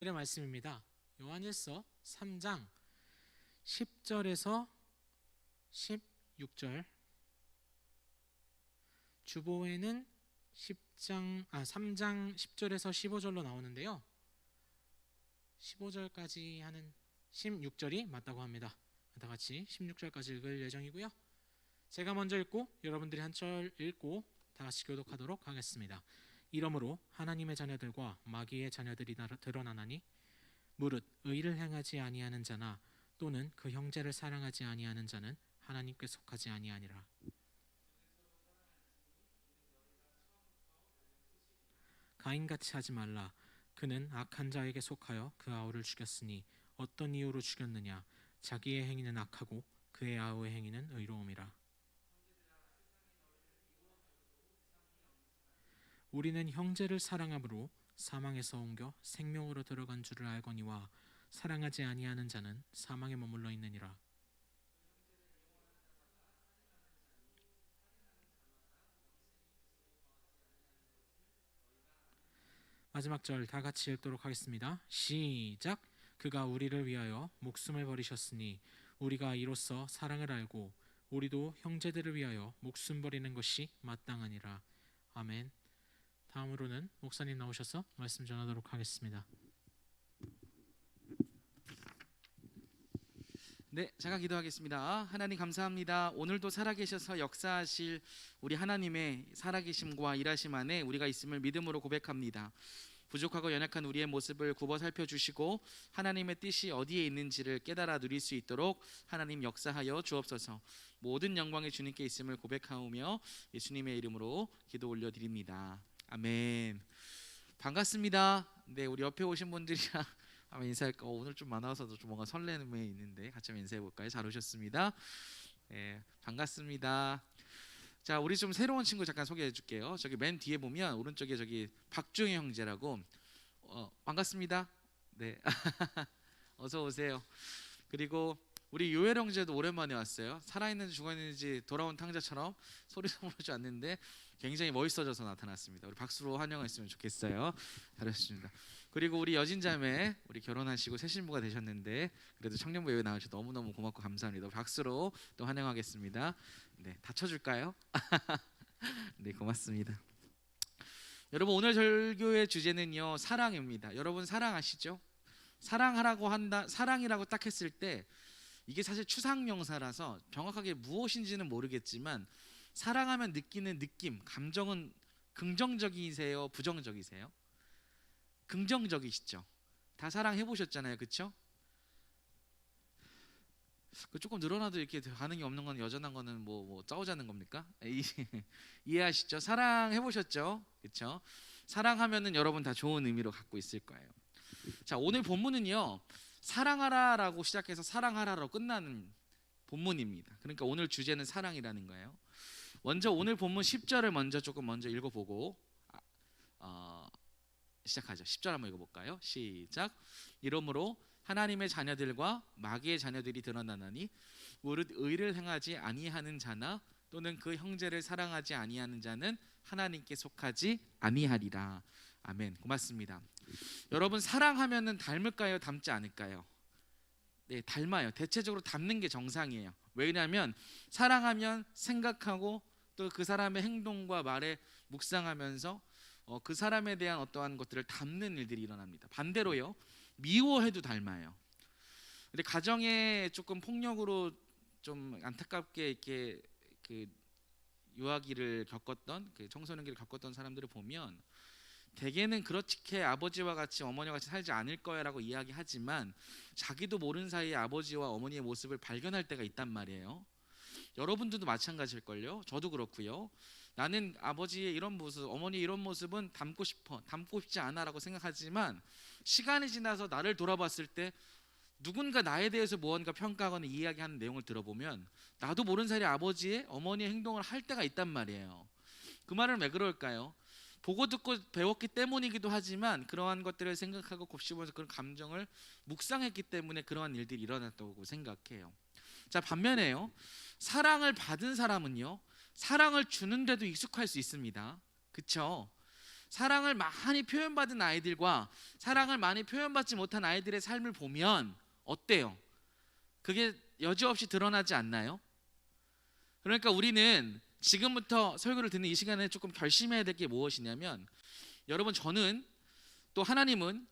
오늘의 말씀입니다. 요한일서 3장 10절에서 16절, 주보에는 3장 10절에서 15절로 나오는데요, 15절까지 하는 16절이 맞다고 합니다. 다 같이 16절까지 읽을 예정이고요. 제가 먼저 읽고 여러분들이 한 절 읽고 다 같이 교독하도록 하겠습니다. 이러므로 하나님의 자녀들과 마귀의 자녀들이 드러나나니 무릇 의를 행하지 아니하는 자나 또는 그 형제를 사랑하지 아니하는 자는 하나님께 속하지 아니하니라. 가인같이 하지 말라. 그는 악한 자에게 속하여 그 아우를 죽였으니 어떤 이유로 죽였느냐? 자기의 행위는 악하고 그의 아우의 행위는 의로움이라. 우리는 형제를 사랑함으로 사망에서 옮겨 생명으로 들어간 줄을 알거니와 사랑하지 아니하는 자는 사망에 머물러 있느니라. 마지막 절 다 같이 읽도록 하겠습니다. 시작. 그가 우리를 위하여 목숨을 버리셨으니 우리가 이로써 사랑을 알고 우리도 형제들을 위하여 목숨 버리는 것이 마땅하니라. 아멘. 다음으로는 목사님 나오셔서 말씀 전하도록 하겠습니다. 네, 제가 기도하겠습니다. 하나님 감사합니다. 오늘도 살아계셔서 역사하실 우리 하나님의 살아계심과 일하심 안에 우리가 있음을 믿음으로 고백합니다. 부족하고 연약한 우리의 모습을 굽어 살펴주시고 하나님의 뜻이 어디에 있는지를 깨달아 누릴 수 있도록 하나님 역사하여 주옵소서. 모든 영광이 주님께 있음을 고백하오며 예수님의 이름으로 기도 올려드립니다. 아멘. 반갑습니다. 네, 우리 옆에 오신 분들이랑 한번 인사할까? 오늘 좀 많아서 좀 뭔가 설레는 게 있는데 같이 한번 인사해 볼까요? 잘 오셨습니다. 네, 반갑습니다. 자, 우리 좀 새로운 친구 잠깐 소개해 줄게요. 저기 맨 뒤에 보면 오른쪽에 저기 박중희 형제라고. 반갑습니다. 네, 어서 오세요. 그리고 우리 요엘 형제도 오랜만에 왔어요. 살아있는지 죽어있는지 돌아온 탕자처럼 소리도 모르지 않는데 굉장히 멋있어져서 나타났습니다. 우리 박수로 환영했으면 좋겠어요. 잘하셨습니다. 그리고 우리 여진자매, 우리 결혼하시고 새 신부가 되셨는데 그래도 청년부 예배 나와주셔서 너무너무 고맙고 감사합니다. 박수로 또 환영하겠습니다. 네, 다 쳐줄까요? 네, 고맙습니다. 여러분, 오늘 설교의 주제는요, 사랑입니다. 여러분 사랑하시죠? 사랑하라고 한다, 사랑이라고 딱 했을 때 이게 사실 추상명사라서 정확하게 무엇인지는 모르겠지만 사랑하면 느끼는 느낌, 감정은 긍정적이세요? 부정적이세요? 긍정적이시죠? 다 사랑해 보셨잖아요, 그렇죠? 조금 늘어나도 이렇게 반응이 없는 건 여전한 거는 뭐 싸우자는 겁니까? 이해하시죠? 사랑해 보셨죠? 그렇죠? 사랑하면은 여러분 다 좋은 의미로 갖고 있을 거예요. 자, 오늘 본문은요, 사랑하라라고 시작해서 사랑하라로 끝나는 본문입니다. 그러니까 오늘 주제는 사랑이라는 거예요. 먼저 오늘 본문 10절을 먼저 읽어보고 시작하죠. 10절 한번 읽어볼까요? 시작. 이러므로 하나님의 자녀들과 마귀의 자녀들이 드러나나니 무릇 의를 행하지 아니하는 자나 또는 그 형제를 사랑하지 아니하는 자는 하나님께 속하지 아니하리라. 아멘. 고맙습니다. 여러분, 사랑하면은 닮을까요? 닮지 않을까요? 네, 닮아요. 대체적으로 닮는 게 정상이에요. 왜냐하면 사랑하면 생각하고 또 그 사람의 행동과 말에 묵상하면서 그 사람에 대한 어떠한 것들을 닮는 일들이 일어납니다. 반대로요, 미워해도 닮아요. 근데 가정에 조금 폭력으로 좀 안타깝게 이렇게 그 유아기를 겪었던, 그 청소년기를 겪었던 사람들을 보면 대개는 그렇게 아버지와 같이 어머니와 같이 살지 않을 거야라고 이야기하지만 자기도 모르는 사이에 아버지와 어머니의 모습을 발견할 때가 있단 말이에요. 여러분들도 마찬가지일걸요. 저도 그렇고요. 나는 아버지의 이런 모습, 어머니의 이런 모습은 닮고 싶지 않아라고 생각하지만 시간이 지나서 나를 돌아봤을 때 누군가 나에 대해서 무언가 평가하거나 이야기하는 내용을 들어보면 나도 모르는 사이에 아버지의 어머니의 행동을 할 때가 있단 말이에요. 그 말은 왜 그럴까요? 보고 듣고 배웠기 때문이기도 하지만 그러한 것들을 생각하고 곱씹으면서 그런 감정을 묵상했기 때문에 그러한 일들이 일어났다고 생각해요. 자, 반면에요, 사랑을 받은 사람은요, 사랑을 주는데도 익숙할 수 있습니다. 그렇죠? 사랑을 많이 표현받은 아이들과 사랑을 많이 표현받지 못한 아이들의 삶을 보면 어때요? 그게 여지없이 드러나지 않나요? 그러니까 우리는 지금부터 설교를 듣는 이 시간에 조금 결심해야 될 게 무엇이냐면, 여러분, 저는 또 하나님은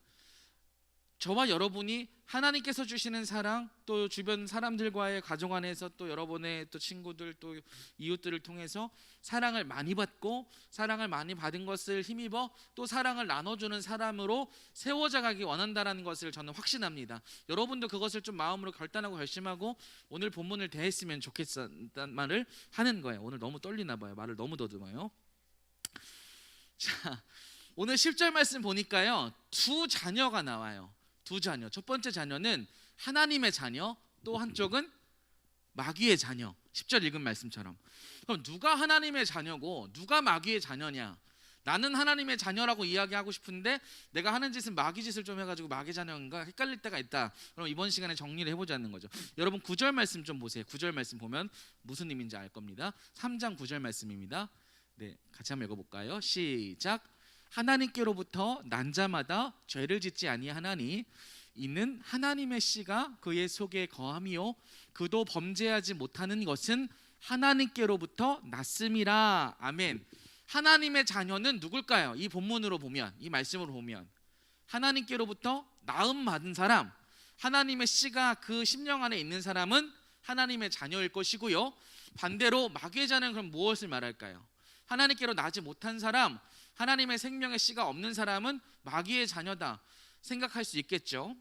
저와 여러분이 하나님께서 주시는 사랑, 또 주변 사람들과의 가정 안에서 또 여러분의 또 친구들 또 이웃들을 통해서 사랑을 많이 받고 사랑을 많이 받은 것을 힘입어 또 사랑을 나눠주는 사람으로 세워져 가기 원한다라는 것을 저는 확신합니다. 여러분도 그것을 좀 마음으로 결단하고 결심하고 오늘 본문을 대했으면 좋겠다는 말을 하는 거예요. 오늘 너무 떨리나 봐요. 말을 너무 더듬어요. 자, 오늘 10절 말씀 보니까요, 두 자녀가 나와요. 두 자녀. 첫 번째 자녀는 하나님의 자녀, 또 한쪽은 마귀의 자녀. 10절 읽은 말씀처럼. 그럼 누가 하나님의 자녀고 누가 마귀의 자녀냐? 나는 하나님의 자녀라고 이야기하고 싶은데 내가 하는 짓은 마귀 짓을 좀 해가지고 마귀 자녀인가 헷갈릴 때가 있다. 그럼 이번 시간에 정리를 해보자는 거죠. 여러분 9절 말씀 좀 보세요. 9절 말씀 보면 무슨 의미인지 알 겁니다. 3장 9절 말씀입니다. 네, 같이 한번 읽어볼까요? 시작. 하나님께로부터 난 자마다 죄를 짓지 아니하나니 이는 하나님의 씨가 그의 속에 거함이요 그도 범죄하지 못하는 것은 하나님께로부터 났음이라. 아멘. 하나님의 자녀는 누굴까요? 이 본문으로 보면, 이 말씀으로 보면 하나님께로부터 나음 받은 사람, 하나님의 씨가 그 심령 안에 있는 사람은 하나님의 자녀일 것이고요. 반대로 마귀의 자녀는 그럼 무엇을 말할까요? 하나님께로 나지 못한 사람, 하나님의 생명의 씨가 없는 사람은 마귀의 자녀다 생각할 수 있겠죠.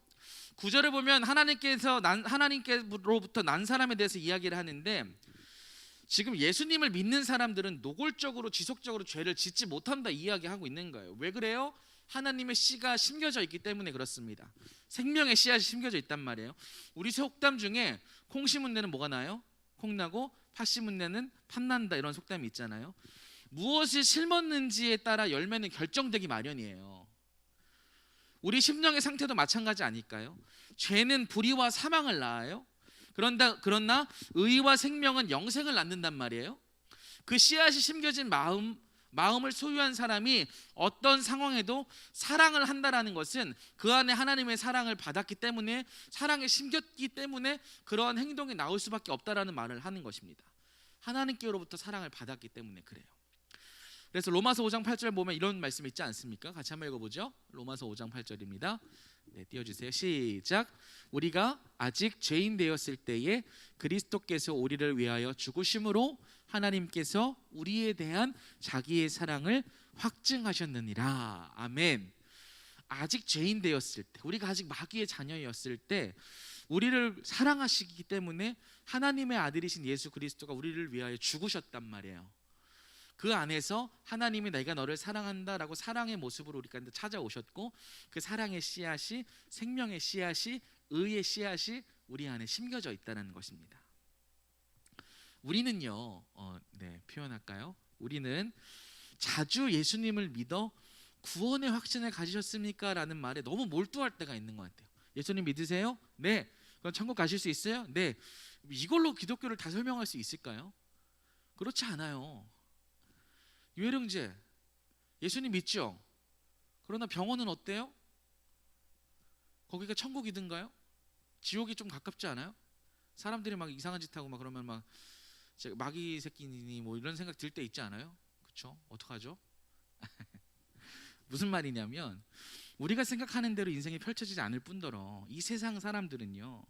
9절을 보면 하나님께로부터 난 사람에 대해서 이야기를 하는데, 지금 예수님을 믿는 사람들은 노골적으로 지속적으로 죄를 짓지 못한다 이야기하고 있는 거예요. 왜 그래요? 하나님의 씨가 심겨져 있기 때문에 그렇습니다. 생명의 씨앗이 심겨져 있단 말이에요. 우리 속담 중에 콩 심은 데는 뭐가 나요? 콩 나고 팥 심은 데는 팥 난다, 이런 속담이 있잖아요. 무엇을 심었는지에 따라 열매는 결정되기 마련이에요. 우리 심령의 상태도 마찬가지 아닐까요? 죄는 불의와 사망을 낳아요. 그러나 의와 생명은 영생을 낳는단 말이에요. 그 씨앗이 심겨진 마음을 소유한 사람이 어떤 상황에도 사랑을 한다라는 것은 그 안에 하나님의 사랑을 받았기 때문에, 사랑에 심겼기 때문에 그러한 행동이 나올 수밖에 없다라는 말을 하는 것입니다. 하나님께로부터 사랑을 받았기 때문에 그래요. 그래서 로마서 5장 8절 보면 이런 말씀 있지 않습니까? 같이 한번 읽어보죠. 로마서 5장 8절입니다. 네, 띄워주세요. 시작. 우리가 아직 죄인 되었을 때에 그리스도께서 우리를 위하여 죽으심으로 하나님께서 우리에 대한 자기의 사랑을 확증하셨느니라. 아멘. 아직 죄인 되었을 때, 우리가 아직 마귀의 자녀였을 때 우리를 사랑하시기 때문에 하나님의 아들이신 예수 그리스도가 우리를 위하여 죽으셨단 말이에요. 그 안에서 하나님이 내가 너를 사랑한다라고 사랑의 모습으로 우리 가운데 찾아오셨고, 그 사랑의 씨앗이, 생명의 씨앗이, 의의 씨앗이 우리 안에 심겨져 있다는 것입니다. 우리는요, 표현할까요? 우리는 자주 예수님을 믿어 구원의 확신을 가지셨습니까? 라는 말에 너무 몰두할 때가 있는 것 같아요. 예수님 믿으세요? 네. 그럼 천국 가실 수 있어요? 네. 이걸로 기독교를 다 설명할 수 있을까요? 그렇지 않아요. 유해령제, 예수님 믿죠? 그러나 병원은 어때요? 거기가 천국이든가요? 지옥이 좀 가깝지 않아요? 사람들이 막 이상한 짓 하고 막 그러면 막 마귀 새끼니 뭐 이런 생각 들 때 있지 않아요? 그렇죠? 어떡하죠? 무슨 말이냐면, 우리가 생각하는 대로 인생이 펼쳐지지 않을 뿐더러 이 세상 사람들은요,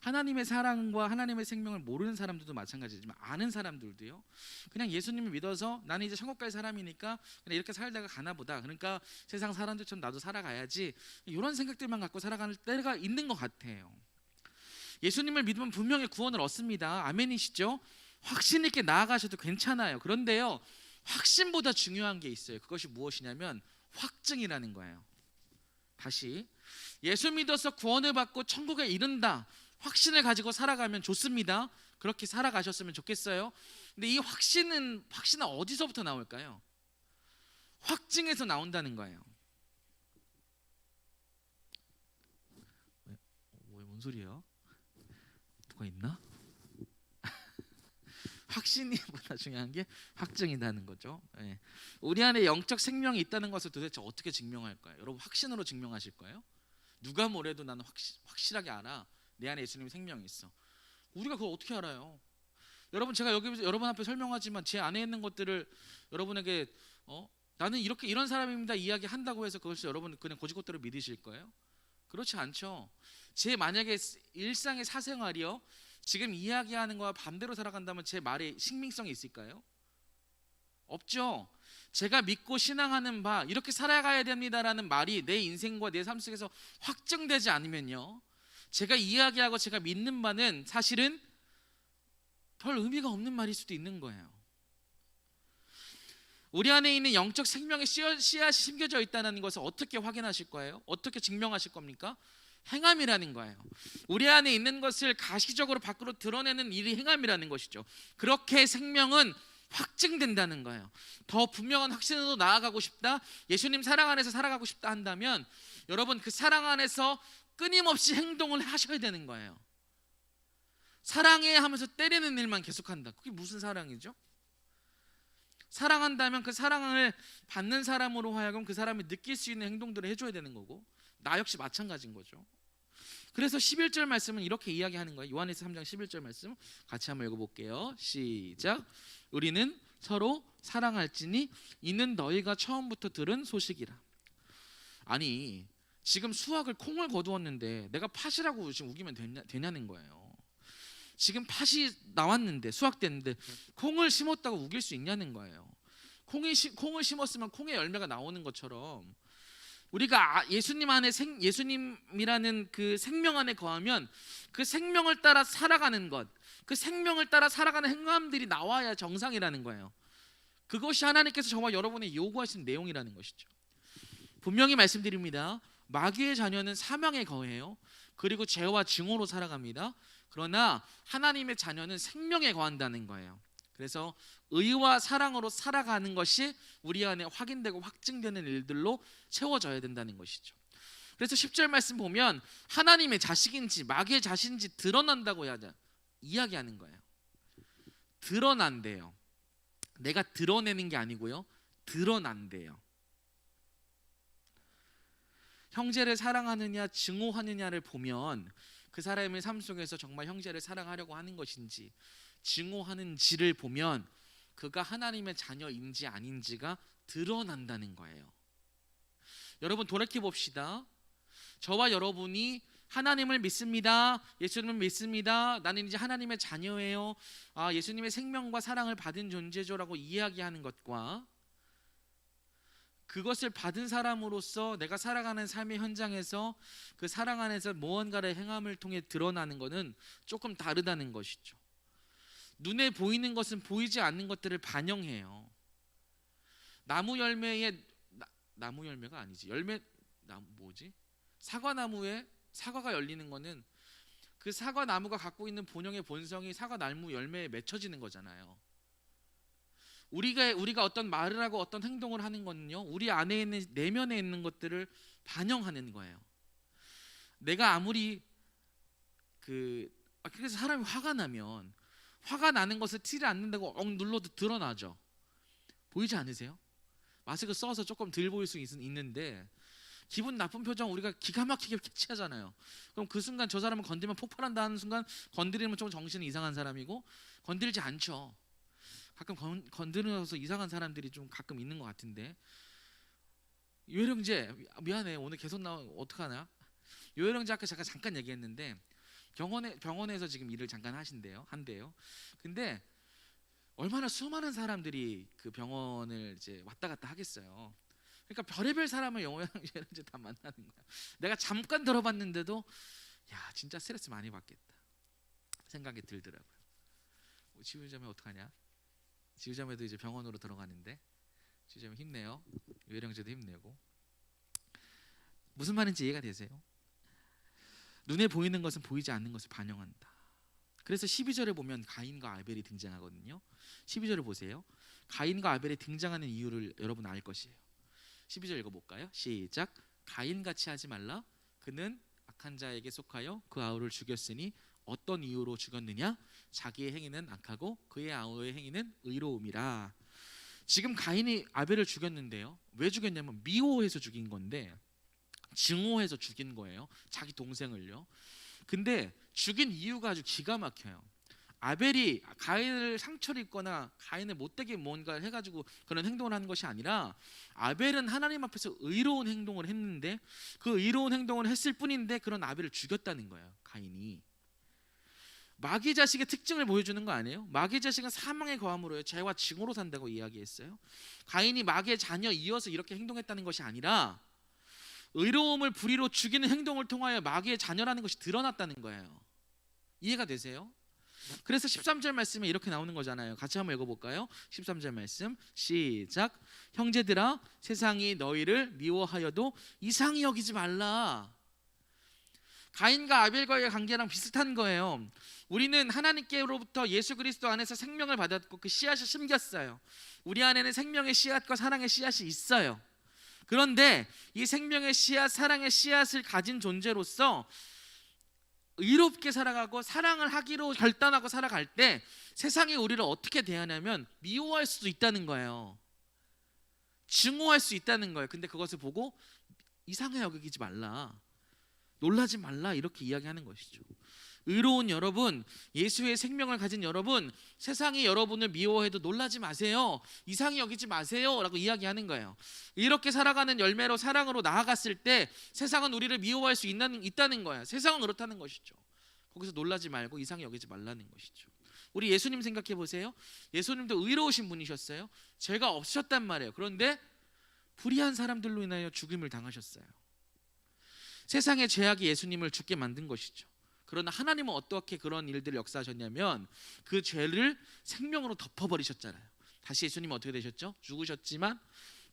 하나님의 사랑과 하나님의 생명을 모르는 사람들도 마찬가지지만 아는 사람들도요, 그냥 예수님을 믿어서 나는 이제 천국 갈 사람이니까 그냥 이렇게 살다가 가나 보다, 그러니까 세상 사람들처럼 나도 살아가야지, 이런 생각들만 갖고 살아가는 때가 있는 것 같아요. 예수님을 믿으면 분명히 구원을 얻습니다. 아멘이시죠? 확신 있게 나아가셔도 괜찮아요. 그런데요, 확신보다 중요한 게 있어요. 그것이 무엇이냐면 확증이라는 거예요. 다시, 예수 믿어서 구원을 받고 천국에 이른다, 확신을 가지고 살아가면 좋습니다. 그렇게 살아가셨으면 좋겠어요. 근데 이 확신은 어디서부터 나올까요? 확증에서 나온다는 거예요. 뭔 소리예요? 누가 있나? 확신이보다 중요한 게 확증이라는 거죠. 예. 우리 안에 영적 생명이 있다는 것을 도대체 어떻게 증명할까요? 여러분 확신으로 증명하실 거예요? 누가 뭐래도 나는 확실하게 알아. 내 안에 예수님의 생명이 있어. 우리가 그걸 어떻게 알아요? 여러분 제가 여기 여러분 앞에 설명하지만 제 안에 있는 것들을 여러분에게 나는 이렇게 이런 사람입니다 이야기한다고 해서 그것을 여러분 그냥 거짓것들을 믿으실 거예요? 그렇지 않죠. 제 만약에 일상의 사생활이요 지금 이야기하는 거와 반대로 살아간다면 제 말에 신빙성이 있을까요? 없죠. 제가 믿고 신앙하는 바 이렇게 살아가야 됩니다라는 말이 내 인생과 내 삶 속에서 확정되지 않으면요 제가 이야기하고 제가 믿는 바는 사실은 별 의미가 없는 말일 수도 있는 거예요. 우리 안에 있는 영적 생명의 씨앗이 심겨져 있다는 것을 어떻게 확인하실 거예요? 어떻게 증명하실 겁니까? 행함이라는 거예요. 우리 안에 있는 것을 가시적으로 밖으로 드러내는 일이 행함이라는 것이죠. 그렇게 생명은 확증된다는 거예요. 더 분명한 확신으로 나아가고 싶다, 예수님 사랑 안에서 살아가고 싶다 한다면 여러분 그 사랑 안에서 끊임없이 행동을 하셔야 되는 거예요. 사랑해 하면서 때리는 일만 계속한다. 그게 무슨 사랑이죠? 사랑한다면 그 사랑을 받는 사람으로 하여금 그 사람이 느낄 수 있는 행동들을 해줘야 되는 거고 나 역시 마찬가지인 거죠. 그래서 11절 말씀은 이렇게 이야기하는 거예요. 요한에서 3장 11절 말씀 같이 한번 읽어볼게요. 시작. 우리는 서로 사랑할지니 이는 너희가 처음부터 들은 소식이라. 아니 지금 수확을 콩을 거두었는데 내가 팥이라고 지금 우기면 되냐는 거예요. 지금 팥이 나왔는데 수확됐는데 콩을 심었다고 우길 수 있냐는 거예요. 콩을 심었으면 콩의 열매가 나오는 것처럼 우리가 예수님 안에 예수님이라는 그 생명 안에 거하면 그 생명을 따라 살아가는 것, 그 생명을 따라 살아가는 행함들이 나와야 정상이라는 거예요. 그것이 하나님께서 정말 여러분이 요구하시는 내용이라는 것이죠. 분명히 말씀드립니다. 마귀의 자녀는 사망에 거해요. 그리고 죄와 증오로 살아갑니다. 그러나 하나님의 자녀는 생명에 거한다는 거예요. 그래서 의와 사랑으로 살아가는 것이 우리 안에 확인되고 확증되는 일들로 채워져야 된다는 것이죠. 그래서 10절 말씀 보면 하나님의 자식인지 마귀의 자식인지 드러난다고 이야기하는 거예요. 드러난대요. 내가 드러내는 게 아니고요, 드러난대요. 형제를 사랑하느냐 증오하느냐를 보면 그 사람의 삶 속에서 정말 형제를 사랑하려고 하는 것인지 증오하는지를 보면 그가 하나님의 자녀인지 아닌지가 드러난다는 거예요. 여러분 돌이켜 봅시다. 저와 여러분이 하나님을 믿습니다, 예수님을 믿습니다, 나는 이제 하나님의 자녀예요, 예수님의 생명과 사랑을 받은 존재죠라고 이야기하는 것과 그것을 받은 사람으로서 내가 살아가는 삶의 현장에서 그 사랑 안에서 무언가의 행함을 통해 드러나는 것은 조금 다르다는 것이죠. 눈에 보이는 것은 보이지 않는 것들을 반영해요. 나무 열매에 나무 열매가 아니지 사과나무에 사과가 열리는 거는 그 사과나무가 갖고 있는 본연의 본성이 사과나무 열매에 맺혀지는 거잖아요. 우리가 어떤 말을 하고 어떤 행동을 하는 거는요 우리 안에 있는 내면에 있는 것들을 반영하는 거예요. 내가 아무리 그래서 사람이 화가 나면 화가 나는 것을 티를 안 낸다고 눌러도 드러나죠. 보이지 않으세요? 마스크 써서 조금 덜 보일 수 있는데 기분 나쁜 표정 우리가 기가 막히게 캐치하잖아요. 그럼 그 순간 저 사람은 건들면 폭발한다 하는 순간 건드리면 좀 정신이 이상한 사람이고 건들지 않죠. 가끔 건드려서 이상한 사람들이 좀 가끔 있는 것 같은데 요혜령제 미안해 오늘 계속 나오면 어떡하나. 요혜령제 아까 잠깐 얘기했는데 병원에서 지금 일을 잠깐 한대요. 근데 얼마나 수많은 사람들이 그 병원을 이제 왔다 갔다 하겠어요. 그러니까 별의별 사람을 요혜령제 다 만나는 거야. 내가 잠깐 들어봤는데도 야 진짜 스트레스 많이 받겠다 생각이 들더라고요. 지우자매 어떡하냐? 지우자매도 이제 병원으로 들어가는데 지우자매 힘내요. 요혜령제도 힘내고. 무슨 말인지 이해가 되세요? 눈에 보이는 것은 보이지 않는 것을 반영한다. 그래서 12절에 보면 가인과 아벨이 등장하거든요. 12절을 보세요. 가인과 아벨이 등장하는 이유를 여러분 알 것이에요. 12절 읽어볼까요? 시작. 가인같이 하지 말라. 그는 악한 자에게 속하여 그 아우를 죽였으니 어떤 이유로 죽였느냐? 자기의 행위는 악하고 그의 아우의 행위는 의로움이라. 지금 가인이 아벨을 죽였는데요. 왜 죽였냐면 미워해서 죽인 건데, 증오해서 죽인 거예요. 자기 동생을요. 근데 죽인 이유가 아주 기가 막혀요. 아벨이 가인을 상처를 입거나 가인을 못되게 뭔가 해가지고 그런 행동을 하는 것이 아니라, 아벨은 하나님 앞에서 의로운 행동을 했는데, 그 의로운 행동을 했을 뿐인데 그런 아벨을 죽였다는 거예요. 가인이. 마귀 자식의 특징을 보여주는 거 아니에요? 마귀 자식은 사망의 거함으로요, 죄와 증오로 산다고 이야기했어요. 가인이 마귀의 자녀 이어서 이렇게 행동했다는 것이 아니라, 의로움을 불의로 죽이는 행동을 통하여 마귀의 자녀라는 것이 드러났다는 거예요. 이해가 되세요? 그래서 13절 말씀에 이렇게 나오는 거잖아요. 같이 한번 읽어볼까요? 13절 말씀 시작. 형제들아, 세상이 너희를 미워하여도 이상히 여기지 말라. 가인과 아벨과의 관계랑 비슷한 거예요. 우리는 하나님께로부터 예수 그리스도 안에서 생명을 받았고 그 씨앗이 심겼어요. 우리 안에는 생명의 씨앗과 사랑의 씨앗이 있어요. 그런데 이 생명의 씨앗, 사랑의 씨앗을 가진 존재로서 의롭게 살아가고 사랑을 하기로 결단하고 살아갈 때 세상이 우리를 어떻게 대하냐면 미워할 수도 있다는 거예요. 증오할 수 있다는 거예요. 근데 그것을 보고 이상하게 여기지 말라, 놀라지 말라, 이렇게 이야기하는 것이죠. 의로운 여러분, 예수의 생명을 가진 여러분, 세상이 여러분을 미워해도 놀라지 마세요, 이상히 여기지 마세요 라고 이야기하는 거예요. 이렇게 살아가는 열매로 사랑으로 나아갔을 때 세상은 우리를 미워할 수 있다는 거예요. 세상은 그렇다는 것이죠. 거기서 놀라지 말고 이상히 여기지 말라는 것이죠. 우리 예수님 생각해 보세요. 예수님도 의로우신 분이셨어요. 죄가 없으셨단 말이에요. 그런데 불의한 사람들로 인하여 죽임을 당하셨어요. 세상의 죄악이 예수님을 죽게 만든 것이죠. 그러나 하나님은 어떻게 그런 일들을 역사하셨냐면 그 죄를 생명으로 덮어버리셨잖아요. 다시 예수님은 어떻게 되셨죠? 죽으셨지만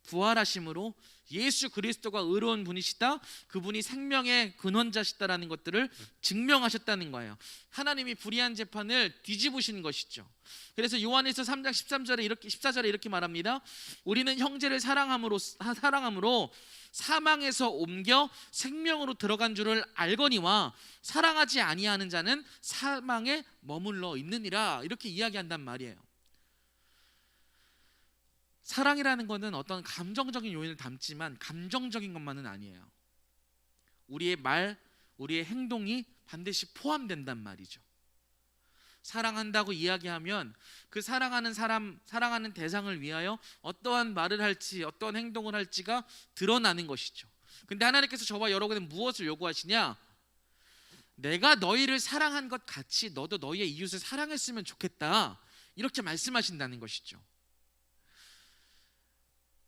부활하심으로 예수 그리스도가 의로운 분이시다, 그분이 생명의 근원자시다라는 것들을 증명하셨다는 거예요. 하나님이 불의한 재판을 뒤집으신 것이죠. 그래서 요한일서 3장 14절에 이렇게 말합니다. 우리는 형제를 사랑함으로 사망에서 옮겨 생명으로 들어간 줄을 알거니와 사랑하지 아니하는 자는 사망에 머물러 있느니라, 이렇게 이야기한단 말이에요. 사랑이라는 것은 어떤 감정적인 요인을 담지만 감정적인 것만은 아니에요. 우리의 말, 우리의 행동이 반드시 포함된단 말이죠. 사랑한다고 이야기하면 그 사랑하는 사람, 사랑하는 대상을 위하여 어떠한 말을 할지 어떠한 행동을 할지가 드러나는 것이죠. 근데 하나님께서 저와 여러분은 무엇을 요구하시냐? 내가 너희를 사랑한 것 같이 너도 너희의 이웃을 사랑했으면 좋겠다, 이렇게 말씀하신다는 것이죠.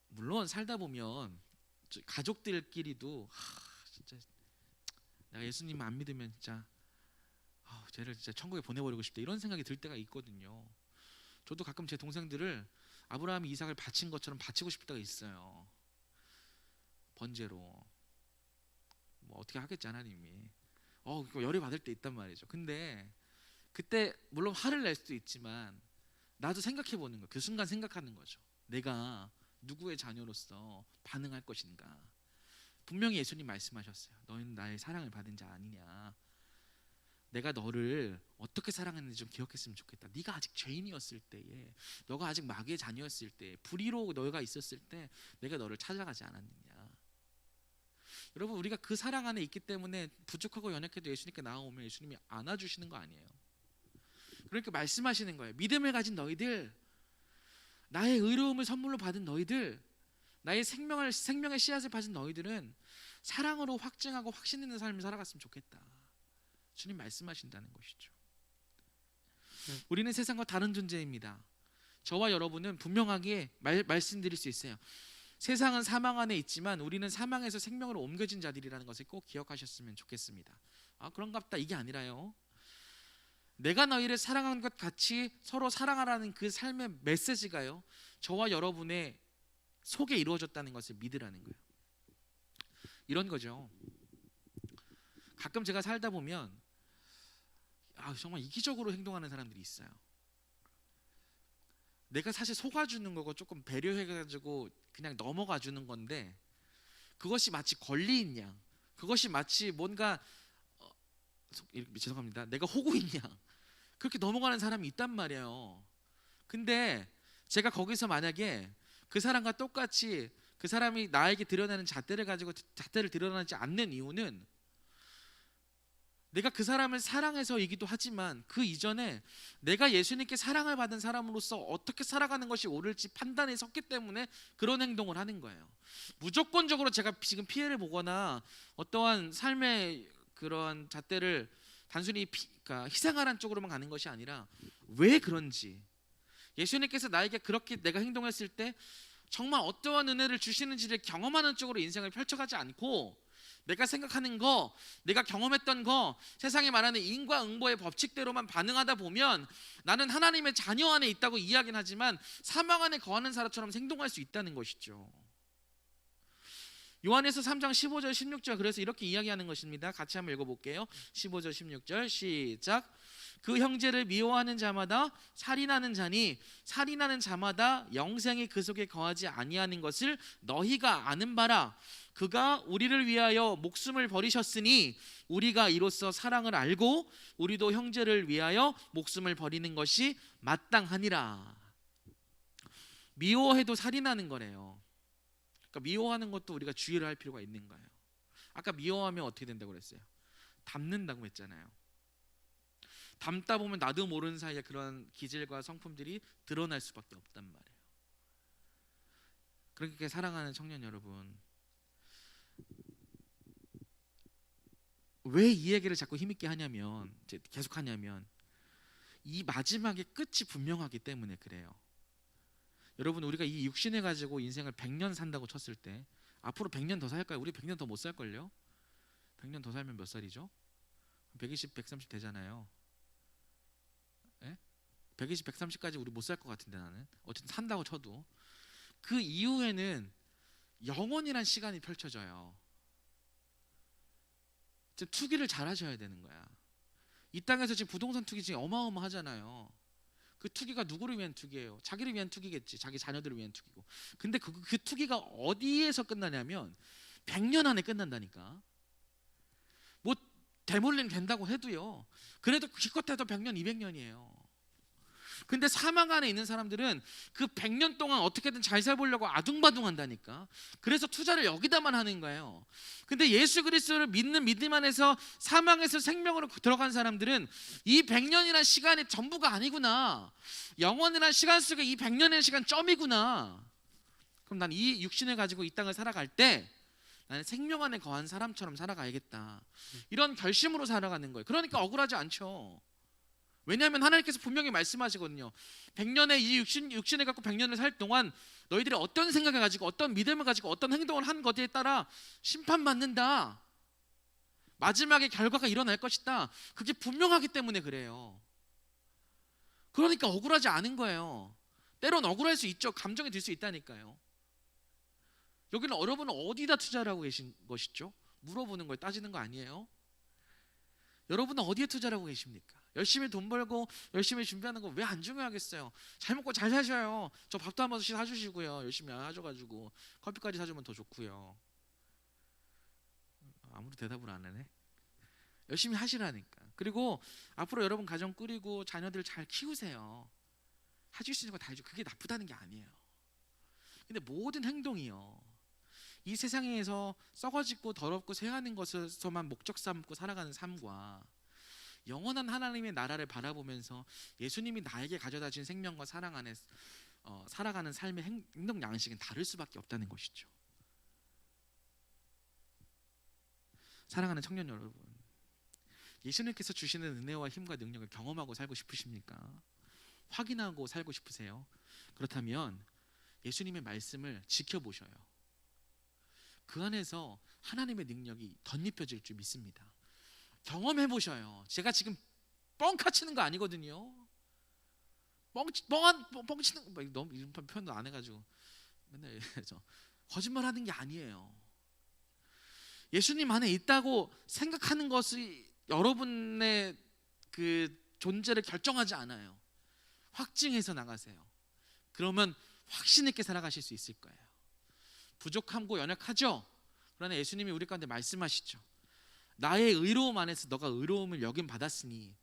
물론 살다 보면 가족들끼리도 진짜 내가 예수님 안 믿으면 진짜 쟤를 진짜 천국에 보내버리고 싶다, 이런 생각이 들 때가 있거든요. 저도 가끔 제 동생들을 아브라함이 이삭을 바친 것처럼 바치고 싶을 때가 있어요. 번제로. 뭐 어떻게 하겠지 하나님이. 열이 받을 때 있단 말이죠. 근데 그때 물론 화를 낼 수도 있지만 나도 생각해 보는 거예요. 그 순간 생각하는 거죠. 내가 누구의 자녀로서 반응할 것인가. 분명히 예수님 말씀하셨어요. 너희는 나의 사랑을 받은 자 아니냐. 내가 너를 어떻게 사랑했는지 좀 기억했으면 좋겠다. 네가 아직 죄인이었을 때에, 너가 아직 마귀의 자녀였을 때, 불의로 너희가 있었을 때 내가 너를 찾아가지 않았느냐. 여러분, 우리가 그 사랑 안에 있기 때문에 부족하고 연약해도 예수님께 나아오면 예수님이 안아주시는 거 아니에요. 그러니까 말씀하시는 거예요. 믿음을 가진 너희들, 나의 의로움을 선물로 받은 너희들, 나의 생명의 씨앗을 받은 너희들은 사랑으로 확증하고 확신 있는 삶을 살아갔으면 좋겠다. 주님 말씀하신다는 것이죠. 우리는 세상과 다른 존재입니다. 저와 여러분은 분명하게 말씀드릴 수 있어요. 세상은 사망 안에 있지만 우리는 사망에서 생명으로 옮겨진 자들이라는 것을 꼭 기억하셨으면 좋겠습니다. 그런갑다, 이게 아니라요. 내가 너희를 사랑한 것 같이 서로 사랑하라는 그 삶의 메시지가요, 저와 여러분의 속에 이루어졌다는 것을 믿으라는 거예요. 이런 거죠. 가끔 제가 살다 보면 정말 이기적으로 행동하는 사람들이 있어요. 내가 사실 속아주는 거고 조금 배려해가지고 그냥 넘어가주는 건데, 그것이 마치 권리인 양, 그것이 마치 뭔가 죄송합니다. 내가 호구이냐? 그렇게 넘어가는 사람이 있단 말이에요. 근데 제가 거기서 만약에 그 사람과 똑같이 그 사람이 나에게 드러내는 잣대를 가지고 잣대를 드러내지 않는 이유는 내가 그 사람을 사랑해서이기도 하지만 그 이전에 내가 예수님께 사랑을 받은 사람으로서 어떻게 살아가는 것이 옳을지 판단에 섰기 때문에 그런 행동을 하는 거예요. 무조건적으로 제가 지금 피해를 보거나 어떠한 삶의 그런 잣대를 단순히 그러니까 희생하라는 쪽으로만 가는 것이 아니라 왜 그런지, 예수님께서 나에게 그렇게 내가 행동했을 때 정말 어떠한 은혜를 주시는지를 경험하는 쪽으로 인생을 펼쳐가지 않고 내가 생각하는 거, 내가 경험했던 거, 세상이 말하는 인과응보의 법칙대로만 반응하다 보면 나는 하나님의 자녀 안에 있다고 이야기는 하지만 사망 안에 거하는 사람처럼 행동할 수 있다는 것이죠. 요한에서 3장 15절 16절 그래서 이렇게 이야기하는 것입니다. 같이 한번 읽어볼게요. 15절 16절 시작. 그 형제를 미워하는 자마다 살인하는 자니 살인하는 자마다 영생이 그 속에 거하지 아니하는 것을 너희가 아는 바라. 그가 우리를 위하여 목숨을 버리셨으니 우리가 이로써 사랑을 알고 우리도 형제를 위하여 목숨을 버리는 것이 마땅하니라. 미워해도 살인하는 거래요. 그러니까 미워하는 것도 우리가 주의를 할 필요가 있는 거예요. 아까 미워하면 어떻게 된다고 그랬어요? 닮는다고 했잖아요. 닮다 보면 나도 모르는 사이에 그런 기질과 성품들이 드러날 수밖에 없단 말이에요. 그렇게 사랑하는 청년 여러분, 왜 이 얘기를 자꾸 힘있게 하냐면, 계속 하냐면 이 마지막에 끝이 분명하기 때문에 그래요. 여러분, 우리가 이 육신을 가지고 인생을 100년 산다고 쳤을 때 앞으로 100년 더 살까요? 우리 100년 더 못 살걸요? 100년 더 살면 몇 살이죠? 120, 130 되잖아요. 예? 120, 130까지 우리 못 살 것 같은데 나는 어쨌든 산다고 쳐도 그 이후에는 영원이란 시간이 펼쳐져요. 지금 투기를 잘 하셔야 되는 거야. 이 땅에서 지금 부동산 투기 지금 어마어마하잖아요. 그 투기가 누구를 위한 투기예요? 자기를 위한 투기겠지. 자기 자녀들을 위한 투기고. 근데 그 투기가 어디에서 끝나냐면 100년 안에 끝난다니까. 뭐 대물림 된다고 해도요. 그래도 기껏해도 100년, 200년이에요. 근데 사망 안에 있는 사람들은 그 100년 동안 어떻게든 잘 살보려고 아둥바둥한다니까. 그래서 투자를 여기다만 하는 거예요. 근데 예수 그리스도를 믿는 믿음 안에서 사망에서 생명으로 들어간 사람들은 이 100년이란 시간이 전부가 아니구나. 영원이란 시간 속에 이 100년의 시간 점이구나. 그럼 난 이 육신을 가지고 이 땅을 살아갈 때 나는 생명 안에 거한 사람처럼 살아가야겠다. 이런 결심으로 살아가는 거예요. 그러니까 억울하지 않죠. 왜냐하면 하나님께서 분명히 말씀하시거든요. 100년의 이 육신을 갖고 100년을 살 동안 너희들이 어떤 생각을 가지고 어떤 믿음을 가지고 어떤 행동을 한 것에 따라 심판받는다. 마지막에 결과가 일어날 것이다. 그게 분명하기 때문에 그래요. 그러니까 억울하지 않은 거예요. 때론 억울할 수 있죠. 감정이 들 수 있다니까요. 여기는 여러분은 어디다 투자를 하고 계신 것이죠? 물어보는 거예요. 따지는 거 아니에요. 여러분은 어디에 투자를 하고 계십니까? 열심히 돈 벌고 열심히 준비하는 거 왜 안 중요하겠어요? 잘 먹고 잘 사셔요. 저 밥도 한 번씩 사주시고요. 열심히 하셔가지고 커피까지 사주면 더 좋고요. 아무리 대답을 안 하네. 열심히 하시라니까. 그리고 앞으로 여러분 가정 꾸리고 자녀들 잘 키우세요. 하실 수 있는 거 다 해줘. 그게 나쁘다는 게 아니에요. 근데 모든 행동이요, 이 세상에서 썩어지고 더럽고 쇠하는 것에서만 목적 삼고 살아가는 삶과 영원한 하나님의 나라를 바라보면서 예수님이 나에게 가져다 준 생명과 사랑 안에 살아가는 삶의 행동 양식은 다를 수밖에 없다는 것이죠. 사랑하는 청년 여러분, 예수님께서 주시는 은혜와 힘과 능력을 경험하고 살고 싶으십니까? 확인하고 살고 싶으세요? 그렇다면 예수님의 말씀을 지켜보셔요. 그 안에서 하나님의 능력이 덧입혀질 줄 믿습니다. 경험해 보셔요. 제가 지금 뻥카 치는 거 아니거든요. 뻥치는 거 너무 이런 표현도 안 해가지고 맨날 거짓말하는 게 아니에요. 예수님 안에 있다고 생각하는 것이 여러분의 그 존재를 결정하지 않아요. 확증해서 나가세요. 그러면 확신 있게 살아가실 수 있을 거예요. 부족하고 연약하죠. 그러나 예수님이 우리 가운데 말씀하시죠. 나의 의로움 안에서 너가 의로움을 여김 받았으니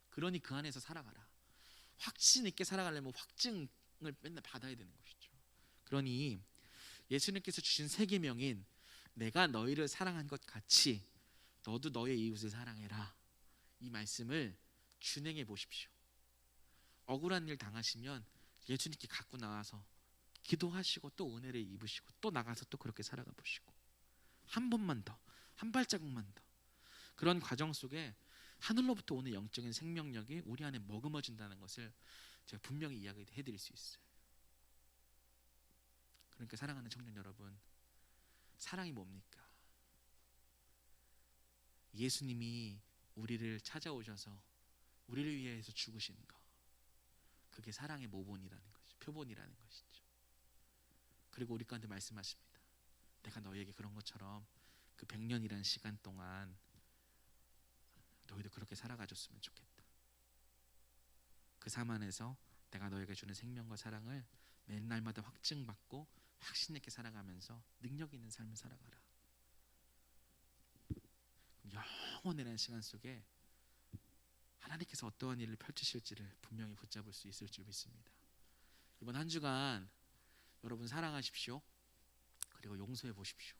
그러니 그 안에서 살아가라. 확신 있게 살아가려면 확증을 맨날 받아야 되는 것이죠. 그러니 예수님께서 주신 세 계명인 내가 너희를 사랑한 것 같이 너도 너의 이웃을 사랑해라. 이 말씀을 준행해 보십시오. 억울한 일 당하시면 예수님께 갖고 나와서 기도하시고 또 은혜를 입으시고 또 나가서 또 그렇게 살아가 보시고 한 번만 더, 한 발자국만 더 그런 과정 속에 하늘로부터 오는 영적인 생명력이 우리 안에 머금어진다는 것을 제가 분명히 이야기해 드릴 수 있어요. 그러니까 사랑하는 청년 여러분, 사랑이 뭡니까? 예수님이 우리를 찾아오셔서 우리를 위해서 죽으신 거, 그게 사랑의 모본이라는 것이죠. 표본이라는 것이죠. 그리고 우리 가운데 말씀하십니다. 내가 너희에게 그런 것처럼 그 100년이라는 시간 동안 너희도 그렇게 살아가줬으면 좋겠다. 그 삶 안에서 내가 너에게 주는 생명과 사랑을 맨날마다 확증받고 확신 있게 살아가면서 능력 있는 삶을 살아가라. 영원이라는 시간 속에 하나님께서 어떠한 일을 펼치실지를 분명히 붙잡을 수 있을 줄 믿습니다. 이번 한 주간 여러분 사랑하십시오. 그리고 용서해 보십시오.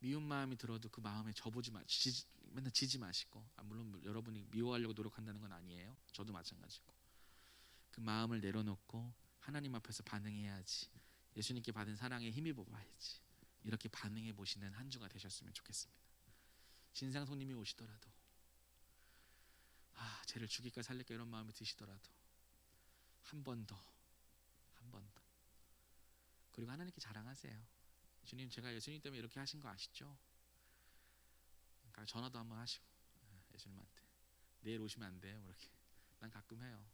미운 마음이 들어도 그 마음에 맨날 지지 마시고, 물론 여러분이 미워하려고 노력한다는 건 아니에요. 저도 마찬가지고. 그 마음을 내려놓고 하나님 앞에서 반응해야지. 예수님께 받은 사랑에 힘입어 봐야지. 이렇게 반응해 보시는 한 주가 되셨으면 좋겠습니다. 진상 손님이 오시더라도 쟤를 죽일까 살릴까 이런 마음이 드시더라도 한 번 더, 한 번 더. 그리고 하나님께 자랑하세요. 주님, 제가 예수님 때문에 이렇게 하신 거 아시죠? 그러니까 전화도 한번 하시고 예수님한테 내일 오시면 안 돼요? 이렇게. 난 가끔 해요.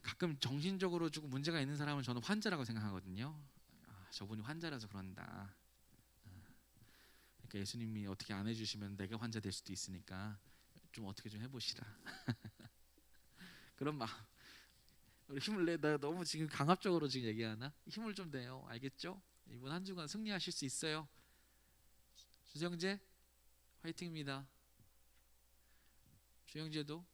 가끔 정신적으로 조금 문제가 있는 사람은 저는 환자라고 생각하거든요. 저분이 환자라서 그런다. 그러니까 예수님이 어떻게 안 해주시면 내가 환자 될 수도 있으니까 좀 어떻게 좀 해보시라. 그런 마음. 우리 힘을 내. 나 너무 지금 강압적으로 지금 얘기하나? 힘을 좀 내요. 알겠죠? 이번 한 주간 승리하실 수 있어요. 주영재 화이팅입니다. 주영재도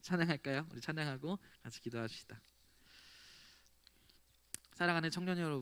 찬양할까요? 우리 찬양하고 같이 기도합시다. 사랑하는 청년 여러분,